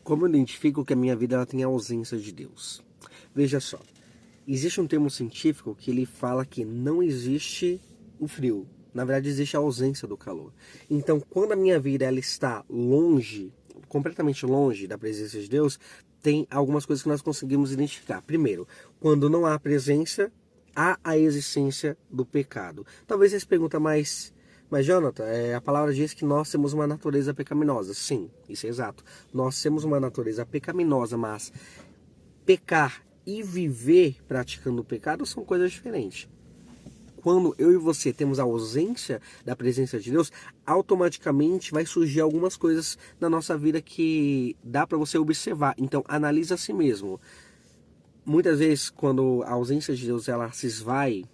Como eu identifico que a minha vida ela tem a ausência de Deus? Veja só, existe um termo científico que ele fala que não existe o frio. Na verdade, existe a ausência do calor. Então, quando a minha vida ela está longe, completamente longe da presença de Deus, tem algumas coisas que nós conseguimos identificar. Primeiro, quando não há presença, há a existência do pecado. Talvez você se pergunta, mas Jonathan, a palavra diz que nós temos uma natureza pecaminosa. Sim, isso é exato. Nós temos uma natureza pecaminosa, mas pecar e viver praticando o pecado são coisas diferentes. Quando eu e você temos a ausência da presença de Deus, automaticamente vai surgir algumas coisas na nossa vida que dá para você observar. Então, analisa a si mesmo. Muitas vezes, quando a ausência de Deus ela se esvai,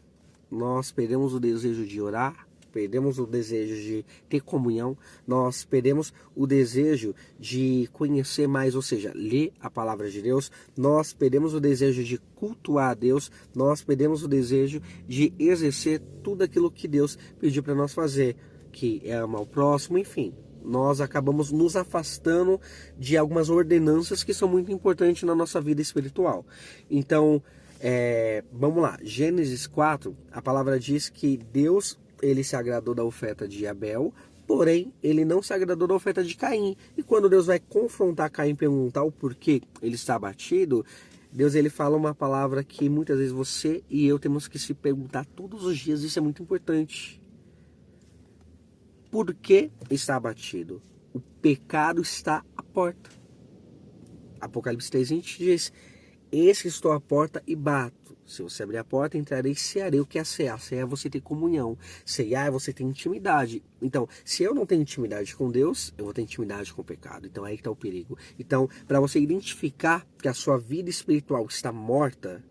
nós perdemos o desejo de orar, perdemos o desejo de ter comunhão, nós perdemos o desejo de conhecer mais, ou seja, ler a palavra de Deus, nós perdemos o desejo de cultuar a Deus, nós perdemos o desejo de exercer tudo aquilo que Deus pediu para nós fazer, que é amar o próximo, enfim. Nós acabamos nos afastando de algumas ordenanças que são muito importantes na nossa vida espiritual. Então, vamos lá, Gênesis 4, a palavra diz que Deus ele se agradou da oferta de Abel, porém ele não se agradou da oferta de Caim. E quando Deus vai confrontar Caim e perguntar o porquê ele está abatido, Deus ele fala uma palavra que muitas vezes você e eu temos que se perguntar todos os dias, isso é muito importante. Por que está abatido? O pecado está à porta. Apocalipse 3, a gente diz: eis que estou à porta e bato. Se você abrir a porta, entrarei e cearei. O que é cear? Cear é você ter comunhão. Cear é você ter intimidade. Então, se eu não tenho intimidade com Deus, eu vou ter intimidade com o pecado. Então, aí que está o perigo. Então, para você identificar que a sua vida espiritual está morta,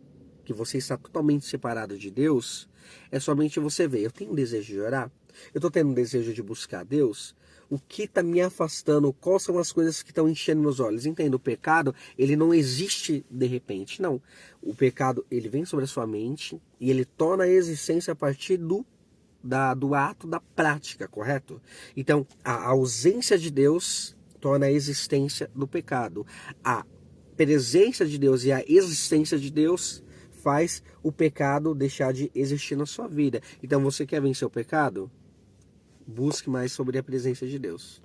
que você está totalmente separado de Deus, é somente você ver: eu tenho um desejo de orar? Eu estou tendo um desejo de buscar Deus? O que está me afastando? Quais são as coisas que estão enchendo meus olhos? Entenda, o pecado, ele não existe de repente, não. O pecado, ele vem sobre a sua mente e ele torna a existência a partir do ato da prática, correto? Então, a ausência de Deus torna a existência do pecado. A presença de Deus e a existência de Deus faz o pecado deixar de existir na sua vida. Então, você quer vencer o pecado? Busque mais sobre a presença de Deus.